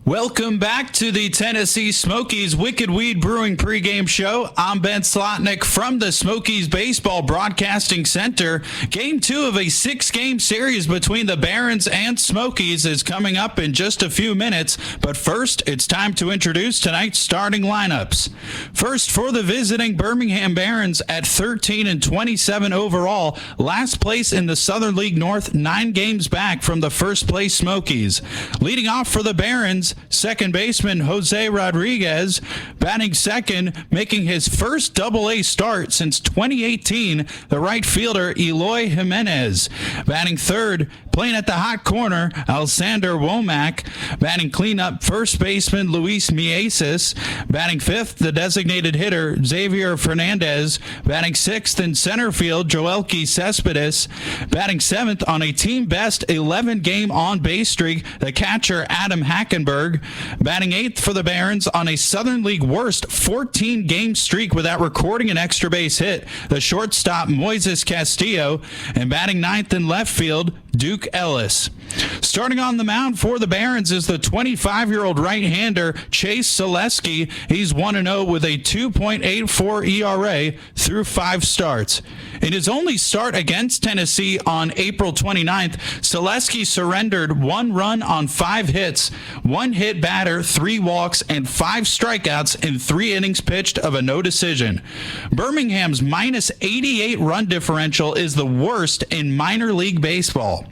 Welcome back to the Tennessee Smokies Wicked Weed Brewing pregame show. I'm Ben Slotnick from the Smokies Baseball Broadcasting Center. Game 2 of a 6-game series between the Barons and Smokies is coming up in just a few minutes. But first, it's time to introduce tonight's starting lineups. First, for the visiting Birmingham Barons at 13-27 overall, last place in the Southern League North, 9 games back from the first place Smokies. Leading off for the Barons, second baseman Jose Rodriguez, batting second, making his first Double-A start since 2018, the right fielder Eloy Jimenez. Batting third, playing at the hot corner, Alexander Womack. Batting cleanup, first baseman Luis Mieses. Batting fifth, the designated hitter Xavier Fernandez. Batting sixth in center field, Joelky Cespedes. Batting seventh on a team-best 11-game on-base streak, the catcher Adam Hackenberg. Batting eighth for the Barons on a Southern League worst 14-game streak without recording an extra base hit, the shortstop Moises Castillo. And batting ninth in left field, Duke Ellis. Starting on the mound for the Barons is the 25-year-old right-hander Chase Selesky. He's 1-0 with a 2.84 ERA through 5 starts. In his only start against Tennessee on April 29th, Selesky surrendered 1 run on 5 hits, 1 hit batter, 3 walks, and 5 strikeouts in 3 innings pitched of a no decision. Birmingham's minus 88 run differential is the worst in minor league baseball.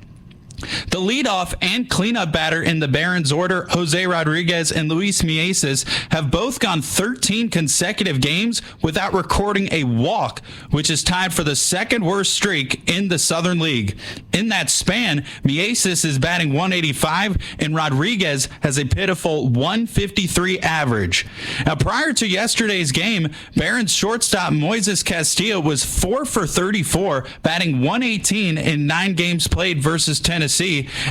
The leadoff and cleanup batter in the Barons order, Jose Rodriguez and Luis Mieses, have both gone 13 consecutive games without recording a walk, which is tied for the second worst streak in the Southern League. In that span, Mieses is batting 185 and Rodriguez has a pitiful 153 average. Now, prior to yesterday's game, Barons shortstop Moises Castillo was 4 for 34, batting 118 in 9 games played versus Tennessee.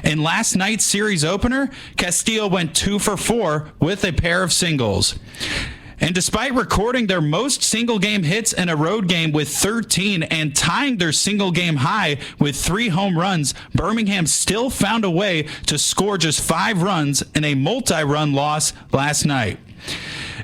In last night's series opener, Castillo went 2 for 4 with a pair of singles. And despite recording their most single-game hits in a road game with 13 and tying their single-game high with 3 home runs, Birmingham still found a way to score just 5 runs in a multi-run loss last night.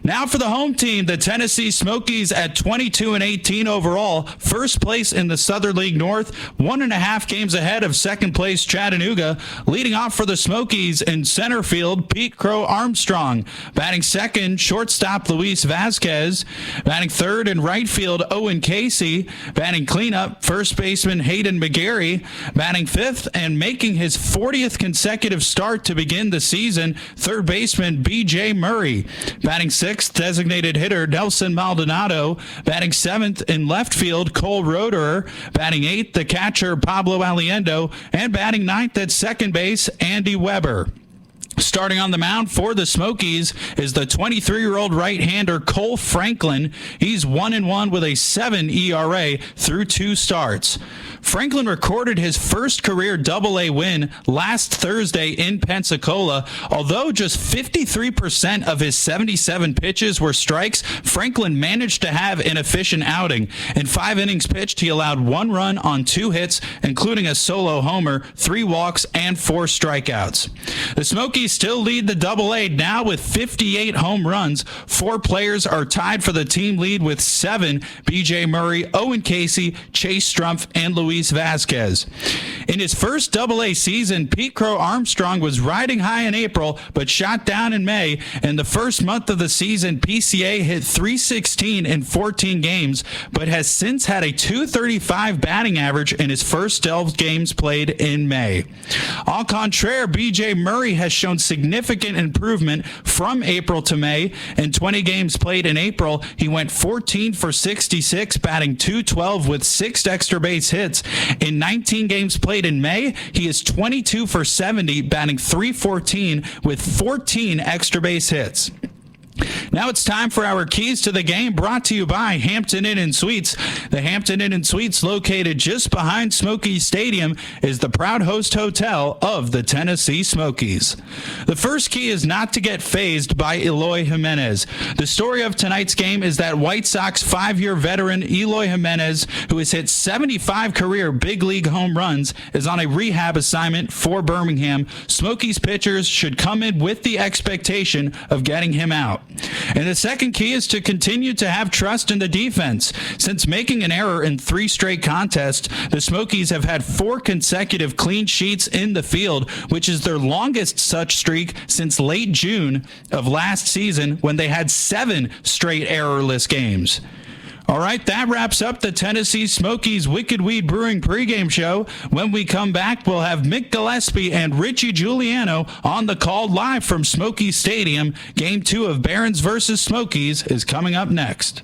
Now for the home team, the Tennessee Smokies at 22-18 overall, first place in the Southern League North, 1.5 games ahead of second place Chattanooga. Leading off for the Smokies in center field, Pete Crow Armstrong. Batting second, shortstop Luis Vasquez. Batting third in right field, Owen Casey. Batting cleanup, first baseman Hayden McGarry. Batting fifth and making his 40th consecutive start to begin the season, third baseman B.J. Murray. Batting sixth, designated hitter Nelson Maldonado. Batting seventh in left field, Cole Roederer. Batting eighth, the catcher Pablo Aliendo. And batting ninth at second base, Andy Weber. Starting on the mound for the Smokies is the 23-year-old right-hander Cole Franklin. He's 1-1 with a 7 ERA through 2 starts. Franklin recorded his first career Double-A win last Thursday in Pensacola. Although just 53% of his 77 pitches were strikes, Franklin managed to have an efficient outing. In 5 innings pitched, he allowed 1 run on 2 hits, including a solo homer, 3 walks, and 4 strikeouts. The Smokies still lead the Double-A now with 58 home runs. 4 players are tied for the team lead with 7: B.J. Murray, Owen Casey, Chase Strumpf, and Luis Vasquez. In his first Double-A season, Pete Crow Armstrong was riding high in April, but shot down in May. In the first month of the season, PCA hit .316 in 14 games, but has since had a .235 batting average in his first 12 games played in May. Au contraire, B.J. Murray has shown significant improvement from April to May. In 20 games played in April, he went 14 for 66, batting .212 with 6 extra base hits. In 19 games played in May, he is 22 for 70, batting .314 with 14 extra base hits. Now it's time for our keys to the game, brought to you by Hampton Inn and Suites. The Hampton Inn and Suites, located just behind Smokies Stadium, is the proud host hotel of the Tennessee Smokies. The first key is not to get phased by Eloy Jimenez. The story of tonight's game is that White Sox 5-year veteran Eloy Jimenez, who has hit 75 career big league home runs, is on a rehab assignment for Birmingham. Smokies pitchers should come in with the expectation of getting him out. And the second key is to continue to have trust in the defense. Since making an error in 3 straight contests, the Smokies have had 4 consecutive clean sheets in the field, which is their longest such streak since late June of last season, when they had 7 straight errorless games. All right, that wraps up the Tennessee Smokies Wicked Weed Brewing pregame show. When we come back, we'll have Mick Gillespie and Richie Giuliano on the call live from Smokies Stadium. Game 2 of Barons versus Smokies is coming up next.